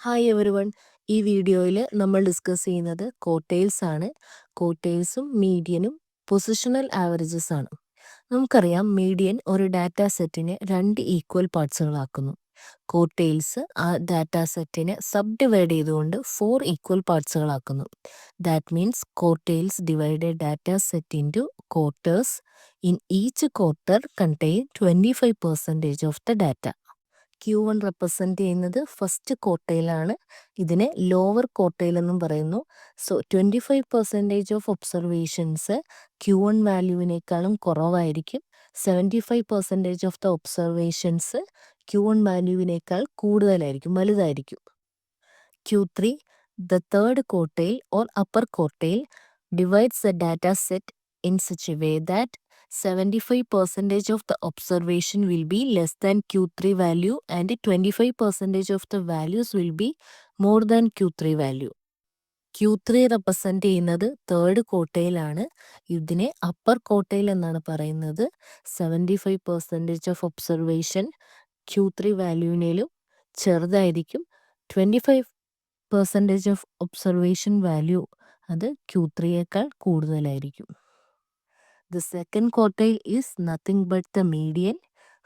Hi everyone. ഈ വീഡിയോയിൽ നമ്മൾ ഡിസ്കസ് ചെയ്യുന്നത് ക്വാർട്ടൈൽസ് ആണ്. ക്വാർട്ടൈൽസും മീഡിയനും പൊസിഷണൽ ആവറേജസ് ആണ്. നമുക്കറിയാം മീഡിയൻ ഒരു ഡാറ്റാ സെറ്റിനെ 2 ഈക്വൽ പാർട്സുകളാക്കുന്നു. ക്വാർട്ടൈൽസ് ആ ഡാറ്റാ സെറ്റിനെ സബ് ഡിവൈഡ് ചെയ്തുകൊണ്ട് 4 ഈക്വൽ പാർട്സുകളാക്കുന്നു. That means quartiles divide a data set into quarters. In each quarter contain 25% of the data. Q1 represent ചെയ്യുന്നത് ഫസ്റ്റ് ക്വാർട്ടൈലാണ്. ഇതിനെ ലോവർ ക്വാർട്ടൈൽ എന്നും പറയുന്നു. സോ 25% ഓഫ് ഒബ്സർവേഷൻസ് Q1 വാല്യൂവിനേക്കാളും കുറവായിരിക്കും. 75% ഓഫ് ദ ഒബ്സർവേഷൻസ് Q1 വാല്യൂവിനേക്കാൾ കൂടുതലായിരിക്കും, വലുതായിരിക്കും. Q3, the third quartile or upper quartile, divides the data set in such a way that 75% of the observation will be less than Q3 value and 25% of the values will be more than Q3 value. Q3 represent ചെയ്യുന്നത് third ക്വാർട്ടൈലാണ്. ഇതിനെ upper quartile എന്നാണ് പറയുന്നത്. 75% of observation Q3 വാല്യൂവിനേലും ചെറുതായിരിക്കും. 25% of observation value അത് Q3യേക്കാൾ കൂടുതലായിരിക്കും. The second quartile is nothing but the median.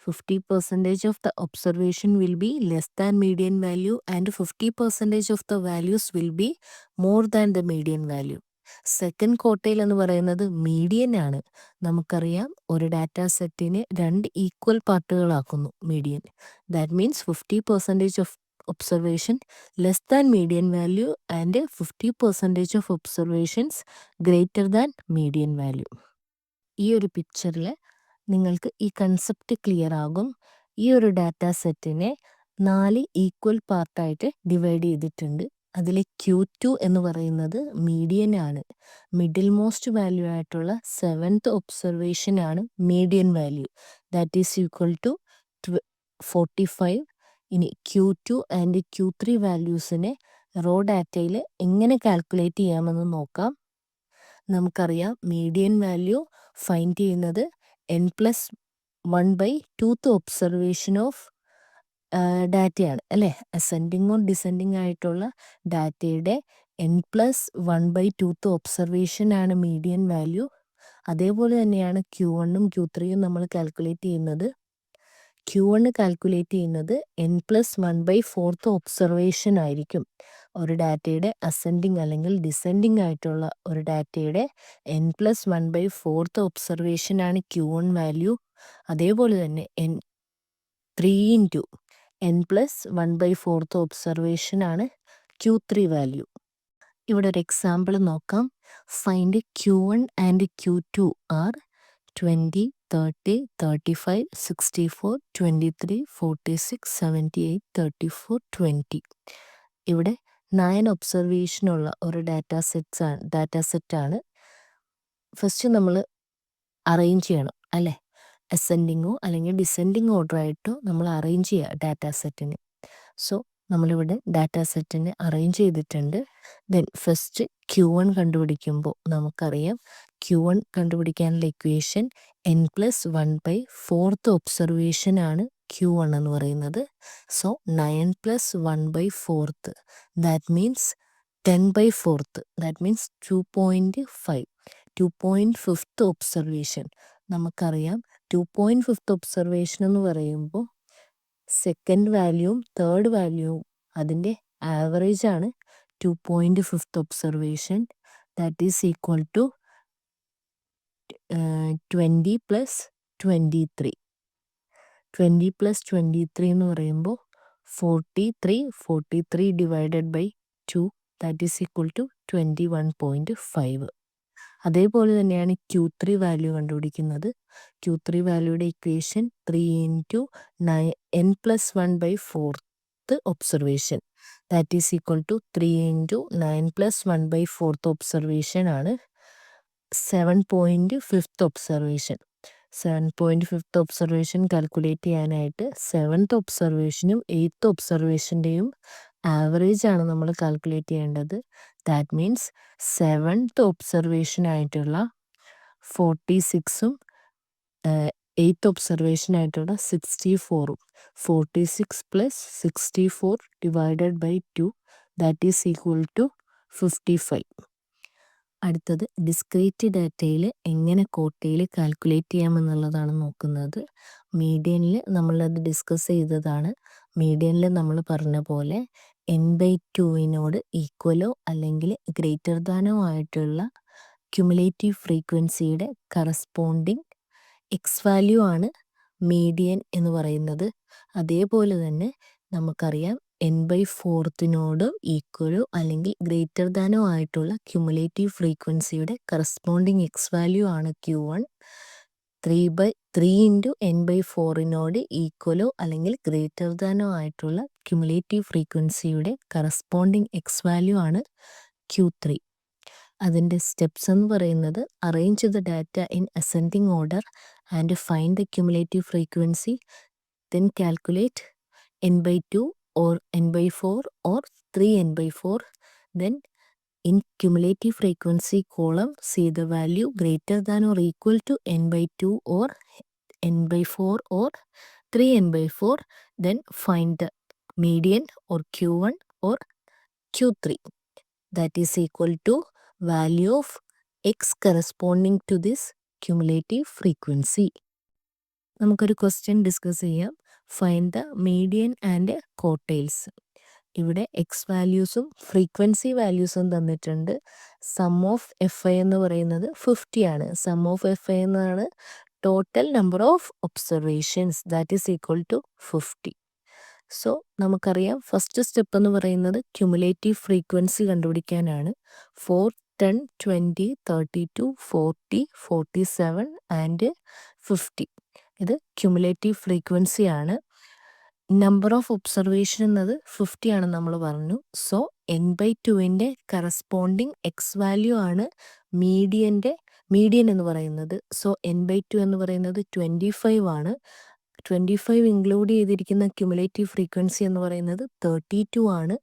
50% of the observation will be less than median value and 50% of the values will be more than the median value. Second quartile എന്ന് പറയുന്നത് median ആണ്. നമുക്കറിയാം ഒരു data സെറ്റിനെ 2 equal പാർട്ടുകളാക്കുന്നു median. That means 50% of observation less than median value and 50% of observations greater than median value. ഈ ഒരു പിക്ചറിൽ നിങ്ങൾക്ക് ഈ കൺസെപ്റ്റ് ക്ലിയർ ആകും. ഈ ഒരു ഡാറ്റാ സെറ്റിനെ 4 ഈക്വൽ പാർട്ടായിട്ട് ഡിവൈഡ് ചെയ്തിട്ടുണ്ട്. അതിൽ Q2 എന്ന് പറയുന്നത് മീഡിയൻ ആണ്. മിഡിൽ മോസ്റ്റ് വാല്യൂ ആയിട്ടുള്ള 7th ഒബ്സർവേഷൻ ആണ് median value. That is equal to 45. ഇനി Q2 ആൻഡ് Q3 വാല്യൂസിനെ റോ ഡാറ്റയിൽ എങ്ങനെ കാൽക്കുലേറ്റ് ചെയ്യാമെന്ന് നോക്കാം. നമുക്കറിയാം മീഡിയൻ വാല്യൂ ഫൈൻഡ് ചെയ്യുന്നത് n+1/2th ഒബ്സർവേഷൻ ഓഫ് ഡാറ്റയാണ് അല്ലേ. അസെൻഡിങ് ഓർ ഡിസെൻഡിങ് ആയിട്ടുള്ള ഡാറ്റയുടെ n+1/2th ഒബ്സർവേഷൻ ആണ് മീഡിയൻ വാല്യൂ. അതേപോലെ തന്നെയാണ് Q1ഉം Q3യും നമ്മൾ കാൽക്കുലേറ്റ് ചെയ്യുന്നത്. Q1 കാൽക്കുലേറ്റ് ചെയ്യുന്നത് n+1/4th ഒബ്സർവേഷൻ ആയിരിക്കും. ഒരു ഡാറ്റയുടെ അസെൻഡിങ് അല്ലെങ്കിൽ ഡിസെൻഡിങ് ആയിട്ടുള്ള ഒരു ഡാറ്റയുടെ n+1/4th ഒബ്സർവേഷൻ ആണ് Q1 വാല്യൂ. അതേപോലെ തന്നെ 3 ഇൻറ്റു n+1/4th ഒബ്സർവേഷൻ ആണ് Q3 വാല്യൂ. ഇവിടെ ഒരു എക്സാമ്പിൾ നോക്കാം. Find Q1 and Q2 are 20, 30, 35, 64, 23, 46, 78, 34, 20. ഇവിടെ 9 ഒബ്സർവേഷനുള്ള ഒരു ഡാറ്റാ സെറ്റാണ്. ഫസ്റ്റ് നമ്മൾ അറേഞ്ച് ചെയ്യണം അല്ലേ. അസെൻഡിങ്ങോ അല്ലെങ്കിൽ ഡിസെൻഡിങ് ഓർഡർ ആയിട്ടോ നമ്മൾ അറേഞ്ച് ചെയ്യുക ഡാറ്റാ സെറ്റിന്. സോ നമ്മളിവിടെ ഡാറ്റാ സെറ്റിനെ അറേഞ്ച് ചെയ്തിട്ടുണ്ട്. ദെൻ ഫസ്റ്റ് Q1 കണ്ടുപിടിക്കുമ്പോൾ നമുക്കറിയാം Q1 കണ്ടുപിടിക്കാനുള്ള ഇക്വേഷൻ n+1/4th ഒബ്സർവേഷൻ ആണ് Q1 എന്ന് പറയുന്നത്. So 9+1/4th that means 10/4th that means 2.5. 2.5th observation നമുക്കറിയാം. 2.5th ഒബ്സർവേഷൻ എന്ന് പറയുമ്പോൾ സെക്കൻഡ് വാല്യൂവും തേർഡ് വാല്യൂവും അതിൻ്റെ ആവറേജ് ആണ് 2.5th observation. That is equal to 20 + 23. 20 + 23 എന്ന് പറയുമ്പോൾ 43. 43 divided by 2 that is equal to 21.5. അതേപോലെ തന്നെയാണ് Q3 വാല്യൂ കണ്ടുപിടിക്കുന്നത്. Q3 വാല്യൂയുടെ equation 3 into n+1/4th observation that is equal to 3 into 9+1/4th observation ആണ് 7.5th observation. 7.5th observation calculate ചെയ്യാനായിട്ട് 7th ഒബ്സർവേഷനും 8th ഒബ്സർവേഷൻ്റെയും average ആണ് നമ്മൾ കാൽക്കുലേറ്റ് ചെയ്യേണ്ടത്. ദാറ്റ് മീൻസ് 7th ഒബ്സർവേഷൻ ആയിട്ടുള്ള 46ഉം 8th ഒബ്സർവേഷൻ ആയിട്ടുള്ള 64ഉം 46 plus 64 divided by 2 that is equal to 55. അടുത്തത് discrete ഡാറ്റയിൽ എങ്ങനെ ക്വാർട്ടൈൽ കാൽക്കുലേറ്റ് ചെയ്യാമെന്നുള്ളതാണ് നോക്കുന്നത്. മീഡിയനിൽ നമ്മളത് ഡിസ്കസ് ചെയ്തതാണ്. മീഡിയനിൽ നമ്മൾ പറഞ്ഞ പോലെ n/2 ഈക്വലോ അല്ലെങ്കിൽ ഗ്രേറ്റർ ദാനോ ആയിട്ടുള്ള ക്യുമുലേറ്റീവ് ഫ്രീക്വൻസിയുടെ കറസ്പോണ്ടിങ് എക്സ് വാല്യൂ ആണ് മീഡിയൻ എന്ന് പറയുന്നത്. അതേപോലെ തന്നെ നമുക്കറിയാം n/4 ഈക്വലോ അല്ലെങ്കിൽ ഗ്രേറ്റർ ദാനോ ആയിട്ടുള്ള ക്യുമുലേറ്റീവ് ഫ്രീക്വൻസിയുടെ കറസ്പോണ്ടിങ് എക്സ് വാല്യൂ ആണ് Q1. 3 ഇൻറ്റു n/4 ഈക്വലോ അല്ലെങ്കിൽ ഗ്രേറ്റർ ദാനോ ആയിട്ടുള്ള ക്യുമുലേറ്റീവ് ഫ്രീക്വൻസിയുടെ കറസ്പോണ്ടിങ് എക്സ് വാല്യൂ ആണ് Q3. അതിൻ്റെ സ്റ്റെപ്സ് എന്ന് പറയുന്നത് arrange the data in ascending order and find the cumulative frequency, then calculate n/2 or n/4 or 3n/4, then in cumulative frequency column see the value greater than or equal to n/2 or n/4 or 3n/4, then find the median or Q1 or Q3 that is equal to value of x corresponding to this cumulative frequency. നമുക്കൊരു question discuss ചെയ്യാം. Find the median and quartiles. ഇവിടെ x വാല്യൂസും frequency വാല്യൂസും തന്നിട്ടുണ്ട്. Sum of f i എന്ന് പറയുന്നത് 50 ആണ്. Sum of f i എന്നാണ് total number of observations that is equal to 50. So നമുക്കറിയാം ഫസ്റ്റ് സ്റ്റെപ്പ് എന്ന് പറയുന്നത് ക്യുമുലേറ്റീവ് ഫ്രീക്വൻസി കണ്ടുപിടിക്കാനാണ്. 4, 10, 20, 32, 40, 47 ആൻഡ് 50. ഇത് ക്യുമുലേറ്റീവ് ഫ്രീക്വൻസി ആണ്. നമ്പർ ഓഫ് ഒബ്സർവേഷൻ എന്നത് 50 ആണെന്ന് നമ്മൾ പറഞ്ഞു. So n/2 corresponding x value ആണ് മീഡിയൻ എന്ന് പറയുന്നത്. സോ n/2 എന്ന് പറയുന്നത് 25 ആണ്. 25 ഇൻക്ലൂഡ് ചെയ്തിരിക്കുന്ന ക്യുമുലേറ്റീവ് ഫ്രീക്വൻസി എന്ന് പറയുന്നത് 32 ആണ്.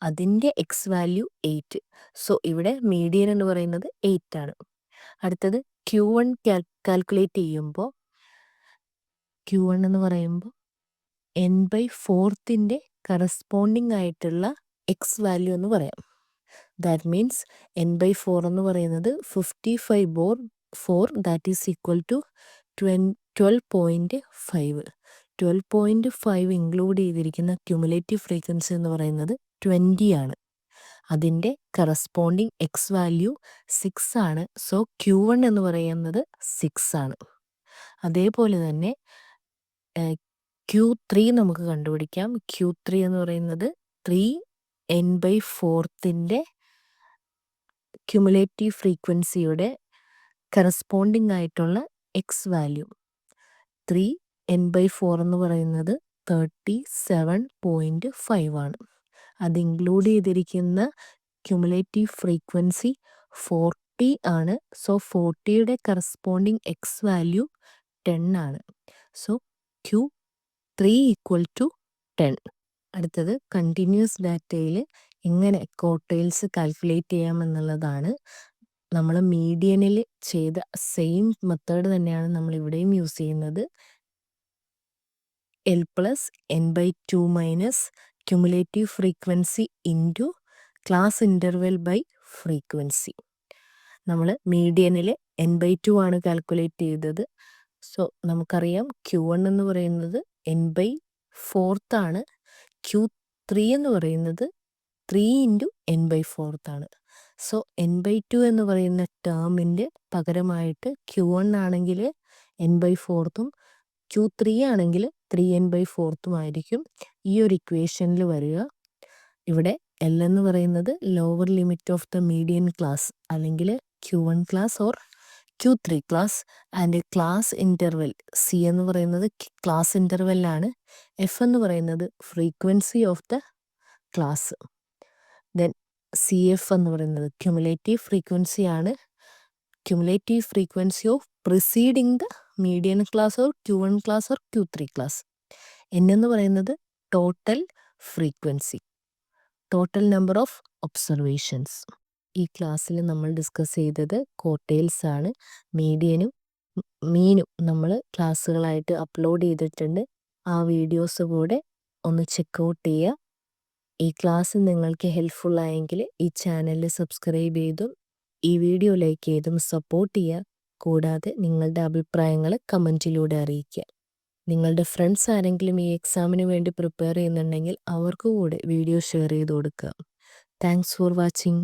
അതിൻ്റെ എക്സ് വാല്യൂ 8. സോ ഇവിടെ മീഡിയൻ എന്ന് പറയുന്നത് 8 ആണ്. അടുത്തത് Q1 കാൽക്കുലേറ്റ് ചെയ്യുമ്പോൾ Q1 എന്ന് പറയുമ്പോൾ n/4 കറസ്പോണ്ടിങ് ആയിട്ടുള്ള എക്സ് വാല്യൂ എന്ന് പറയാം. ദാറ്റ് മീൻസ് n/4 എന്ന് പറയുന്നത് 55/4 that is equal to 12.5. 12.5 include ചെയ്തിരിക്കുന്ന ക്യുമുലേറ്റീവ് ഫ്രീക്വൻസി എന്ന് പറയുന്നത് 20 ആണ്. അതിൻ്റെ കറസ്പോണ്ടിങ് എക്സ് വാല്യൂ 6 ആണ്. സോ Q1 എന്ന് പറയുന്നത് 6 ആണ്. അതേപോലെ തന്നെ Q3 നമുക്ക് കണ്ടുപിടിക്കാം. Q3 എന്ന് പറയുന്നത് 3n/4 ക്യുമുലേറ്റീവ് ഫ്രീക്വൻസിയുടെ കറസ്പോണ്ടിങ് ആയിട്ടുള്ള എക്സ് വാല്യൂ. 3n/4 എന്ന് പറയുന്നത് 37.5 ആണ്. അത് ഇൻക്ലൂഡ് ചെയ്തിരിക്കുന്ന ക്യുമുലേറ്റീവ് ഫ്രീക്വൻസി 40 ആണ്. സോ 40യുടെ കറസ്പോണ്ടിങ് എക്സ് വാല്യൂ 10 ആണ്. So Q3 equal to 10. അടുത്തത് കണ്ടിന്യൂസ് ഡാറ്റയിൽ എങ്ങനെ ക്വാർട്ടൈൽസ് കാൽക്കുലേറ്റ് ചെയ്യാമെന്നുള്ളതാണ്. നമ്മൾ മീഡിയനിൽ ചെയ്ത സെയിം മെത്തേഡ് തന്നെയാണ് നമ്മൾ ഇവിടെയും യൂസ് ചെയ്യുന്നത്. L+n/2 minus cumulative frequency into class interval by frequency. നമ്മൾ മീഡിയനിൽ n/2 ആണ് കാൽക്കുലേറ്റ് ചെയ്തത്. സോ നമുക്കറിയാം Q1 എന്ന് പറയുന്നത് n/4 ആണ്. Q3 എന്ന് പറയുന്നത് 3 ഇൻറ്റു n/4 ആണ്. സോ n/2 എന്ന് പറയുന്ന ടേമിൻ്റെ പകരമായിട്ട് Q1 ആണെങ്കിൽ n/4 Q3 ആണെങ്കിൽ 3n/4 ആയിരിക്കും ഈ ഒരു ഇക്വേഷനിൽ വരിക. ഇവിടെ L എന്ന് പറയുന്നത് lower limit of the median class അല്ലെങ്കിൽ Q1 class or Q3 class and class interval C എന്ന് പറയുന്നത് ക്ലാസ് ഇൻ്റർവെല്ലാണ്. F എന്ന് പറയുന്നത് frequency of the class. Then CF എന്ന് പറയുന്നത് ക്യുമുലേറ്റീവ് ഫ്രീക്വൻസി ആണ്. Cumulative frequency of preceding the median class or Q1 class or Q3 class. N എന്ന് പറയുന്നത് total frequency, total number of observations. ഈ ക്ലാസ്സിൽ നമ്മൾ ഡിസ്കസ് ചെയ്തത് ക്വാർട്ടൈൽസ് ആണ്. മീഡിയനും മീനും നമ്മൾ ക്ലാസ്സുകളായിട്ട് അപ്ലോഡ് ചെയ്തിട്ടുണ്ട്. ആ വീഡിയോസ് കൂടെ ഒന്ന് ചെക്കൗട്ട് ചെയ്യുക. ഈ ക്ലാസ് നിങ്ങൾക്ക് ഹെൽപ്ഫുൾ ആയെങ്കിൽ ഈ ചാനൽ സബ്സ്ക്രൈബ് ചെയ്തും ഈ വീഡിയോ ലൈക്ക് ചെയ്തും സപ്പോർട്ട് ചെയ്യുക. കൂടാതെ നിങ്ങളുടെ അഭിപ്രായങ്ങൾ കമൻറ്റിലൂടെ അറിയിക്കുക. നിങ്ങളുടെ ഫ്രണ്ട്സ് ആരെങ്കിലും ഈ എക്സാമിന് വേണ്ടി പ്രിപ്പയർ ചെയ്യുന്നുണ്ടെങ്കിൽ അവർക്ക് കൂടെ വീഡിയോ ഷെയർ ചെയ്ത് കൊടുക്കുക. Thanks for watching.